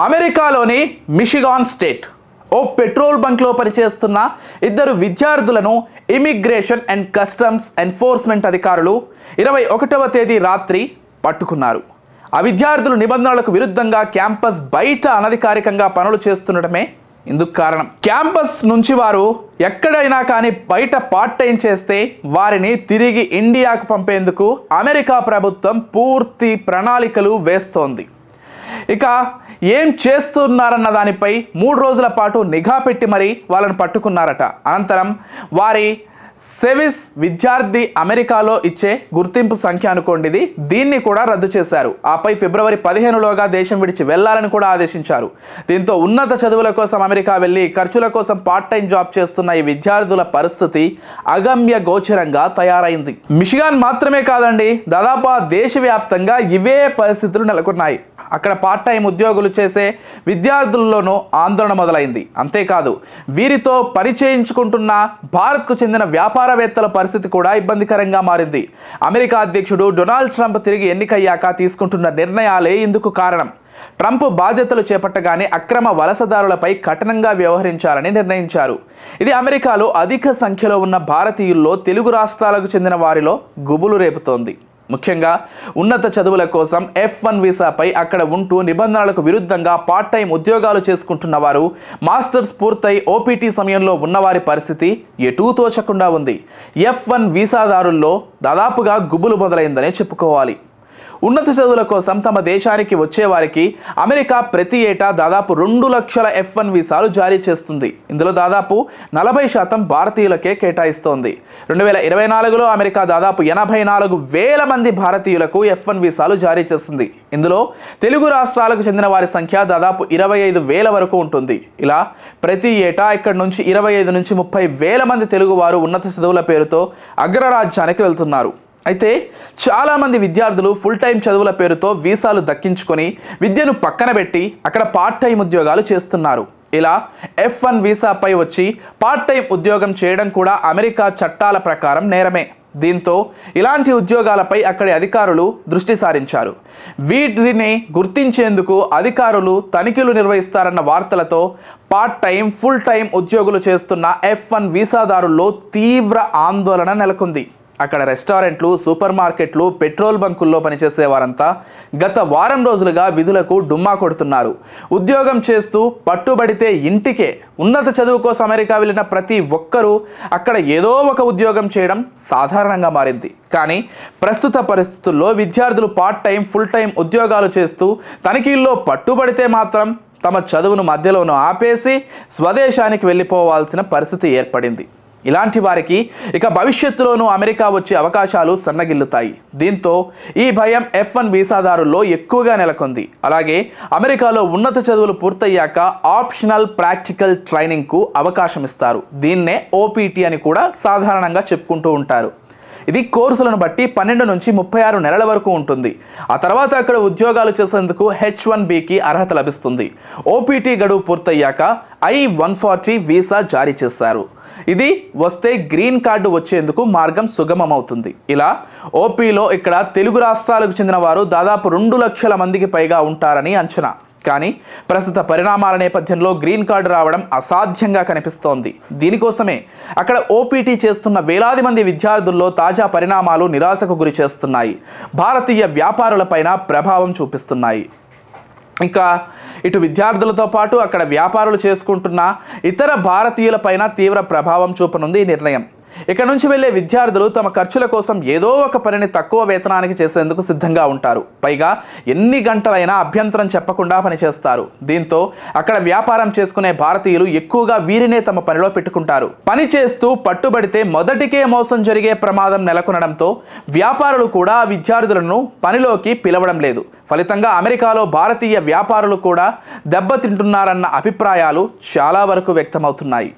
అమెరికాలోని Michigan state ఓ petrol బంక్లో పనిచేస్తున్న ఇద్దరు విద్యార్థులను ఇమిగ్రేషన్ అండ్ కస్టమ్స్ ఎన్ఫోర్స్మెంట్ అధికారులు 21వ తేదీ రాత్రి పట్టుకున్నారు. ఆ విద్యార్థులు నిబంధనలకు విరుద్ధంగా క్యాంపస్ బయట అనధికారికంగా పనులు చేస్తుండటమే ఇందుకు కారణం. క్యాంపస్ నుంచి వారు ఎక్కడైనా కానీ బయట పార్ట్ టైం చేస్తే వారిని తిరిగి ఇండియాకు పంపేందుకు అమెరికా ప్రభుత్వం పూర్తి ప్రణాళికలు వేస్తోంది. ఇక ఏం చేస్తున్నారన్న దానిపై 3 రోజుల పాటు నిఘా పెట్టి మరీ వాళ్ళను పట్టుకున్నారట. అనంతరం వారి సెవిస్ విద్యార్థి అమెరికాలో ఇచ్చే గుర్తింపు సంఖ్య అనుకోండిది, దీన్ని కూడా రద్దు చేశారు. ఆపై ఫిబ్రవరి 15లోగా దేశం విడిచి వెళ్లాలని కూడా ఆదేశించారు. దీంతో ఉన్నత చదువుల కోసం అమెరికా వెళ్లి ఖర్చుల కోసం పార్ట్ టైం జాబ్ చేస్తున్న ఈ విద్యార్థుల పరిస్థితి అగమ్య గోచరంగా తయారైంది. మిషిగాన్ మాత్రమే కాదండి, దాదాపు దేశవ్యాప్తంగా ఇవే పరిస్థితులు నెలకొన్నాయి. అక్కడ పార్ట్ టైం ఉద్యోగులు చేసే విద్యార్థుల్లోనూ ఆందోళన మొదలైంది. అంతేకాదు వీరితో పరిచయించుకుంటున్న భారత్కు చెందిన వ్యాపారవేత్తల పరిస్థితి కూడా ఇబ్బందికరంగా మారింది. అమెరికా అధ్యక్షుడు డొనాల్డ్ ట్రంప్ తిరిగి ఎన్నికయ్యాక తీసుకుంటున్న నిర్ణయాలే ఇందుకు కారణం. ట్రంప్ బాధ్యతలు చేపట్టగానే అక్రమ వలసదారులపై కఠినంగా వ్యవహరించాలని నిర్ణయించారు. ఇది అమెరికాలో అధిక సంఖ్యలో ఉన్న భారతీయుల్లో తెలుగు రాష్ట్రాలకు చెందిన వారిలో గుబులు రేపుతోంది. ముఖ్యంగా ఉన్నత చదువుల కోసం F1 వీసాపై అక్కడ ఉంటూ నిబంధనలకు విరుద్ధంగా పార్ట్ టైం ఉద్యోగాలు చేసుకుంటున్న వారు, మాస్టర్స్ పూర్తయి OPT సమయంలో ఉన్నవారి పరిస్థితి ఎటూ తోచకుండా ఉంది. F1 వీసాదారుల్లో దాదాపుగా గుబులు మొదలైందనే చెప్పుకోవాలి. ఉన్నత చదువుల కోసం తమ దేశానికి వచ్చేవారికి అమెరికా ప్రతి ఏటా దాదాపు 2 లక్షల F1 వీసాలు జారీ చేస్తుంది. ఇందులో దాదాపు 40% భారతీయులకే కేటాయిస్తోంది. 2024లో అమెరికా దాదాపు 84,000 మంది భారతీయులకు F1 వీసాలు జారీ చేస్తుంది. ఇందులో తెలుగు రాష్ట్రాలకు చెందిన వారి సంఖ్య దాదాపు 25,000 వరకు ఉంటుంది. ఇలా ప్రతి ఏటా ఇక్కడి నుంచి 25 నుంచి 30,000 మంది తెలుగు వారు ఉన్నత చదువుల పేరుతో అగ్రరాజ్యానికి వెళ్తున్నారు. అయితే చాలామంది విద్యార్థులు ఫుల్ టైం చదువుల పేరుతో వీసాలు దక్కించుకొని విద్యను పక్కన పెట్టి అక్కడ పార్ట్ టైం ఉద్యోగాలు చేస్తున్నారు. ఇలా F1 వీసాపై వచ్చి పార్ట్ టైం ఉద్యోగం చేయడం కూడా అమెరికా చట్టాల ప్రకారం నేరమే. దీంతో ఇలాంటి ఉద్యోగాలపై అక్కడి అధికారులు దృష్టి సారించారు. వీటిని గుర్తించేందుకు అధికారులు తనిఖీలు నిర్వహిస్తారన్న వార్తలతో పార్ట్ టైం, ఫుల్ టైం ఉద్యోగులు చేస్తున్న F1 వీసాదారుల్లో తీవ్ర ఆందోళన నెలకొంది. అక్కడ రెస్టారెంట్లు, సూపర్ మార్కెట్లు, పెట్రోల్ బంకుల్లో పనిచేసే వారంతా గత వారం రోజులుగా విధులకు డుమ్మా కొడుతున్నారు. ఉద్యోగం చేస్తూ పట్టుబడితే ఇంటికే. ఉన్నత చదువు కోసం అమెరికా వెళ్ళిన ప్రతి ఒక్కరూ అక్కడ ఏదో ఒక ఉద్యోగం చేయడం సాధారణంగా మారింది. కానీ ప్రస్తుత పరిస్థితుల్లో విద్యార్థులు పార్ట్ టైం, ఫుల్ టైం ఉద్యోగాలు చేస్తూ తనిఖీల్లో పట్టుబడితే మాత్రం తమ చదువును మధ్యలోనూ ఆపేసి స్వదేశానికి వెళ్ళిపోవాల్సిన పరిస్థితి ఏర్పడింది. ఇలాంటి వారికి ఇక భవిష్యత్తులోనూ అమెరికా వచ్చే అవకాశాలు సన్నగిల్లుతాయి. దీంతో ఈ భయం F1 వీసాదారుల్లో ఎక్కువగా నెలకొంది. అలాగే అమెరికాలో ఉన్నత చదువులు పూర్తయ్యాక ఆప్షనల్ ప్రాక్టికల్ ట్రైనింగ్కు అవకాశం ఇస్తారు. దీన్నే OPT అని కూడా సాధారణంగా చెప్పుకుంటూ ఉంటారు. ఇది కోర్సులను బట్టి 12 నుంచి 36 నెలల వరకు ఉంటుంది. ఆ తర్వాత అక్కడ ఉద్యోగాలు చేసేందుకు H1Bకి అర్హత లభిస్తుంది. OPT గడువు పూర్తయ్యాక I-140 వీసా జారీ చేస్తారు. ఇది వస్తే గ్రీన్ కార్డు వచ్చేందుకు మార్గం సుగమమవుతుంది. ఇలా OPలో ఇక్కడ తెలుగు రాష్ట్రాలకు చెందిన వారు దాదాపు 2 లక్షల మందికి పైగా ఉంటారని అంచనా. కానీ ప్రస్తుత పరిణామాల నేపథ్యంలో గ్రీన్ కార్డు రావడం అసాధ్యంగా కనిపిస్తోంది. దీనికోసమే అక్కడ OPT చేస్తున్న వేలాది మంది విద్యార్థుల్లో తాజా పరిణామాలు నిరాశకు గురి చేస్తున్నాయి. భారతీయ వ్యాపారులపైన ప్రభావం చూపిస్తున్నాయి. ఇంకా ఇటు విద్యార్థులతో పాటు అక్కడ వ్యాపారులు చేసుకుంటున్న ఇతర భారతీయులపైన తీవ్ర ప్రభావం చూపనుంది ఈ నిర్ణయం. ఇక్కడ నుంచి వెళ్ళే విద్యార్థులు తమ ఖర్చుల కోసం ఏదో ఒక పనిని తక్కువ వేతనానికి చేసేందుకు సిద్ధంగా ఉంటారు. పైగా ఎన్ని గంటలైనా అభ్యంతరం చెప్పకుండా పనిచేస్తారు. దీంతో అక్కడ వ్యాపారం చేసుకునే భారతీయులు ఎక్కువగా వీరినే తమ పనిలో పెట్టుకుంటారు. పని చేస్తూ పట్టుబడితే మొదటికే మోసం జరిగే ప్రమాదం నెలకొనడంతో వ్యాపారులు కూడా విద్యార్థులను పనిలోకి పిలవడం లేదు. ఫలితంగా అమెరికాలో భారతీయ వ్యాపారులు కూడా దెబ్బతింటున్నారన్న అభిప్రాయాలు చాలా వరకు వ్యక్తమవుతున్నాయి.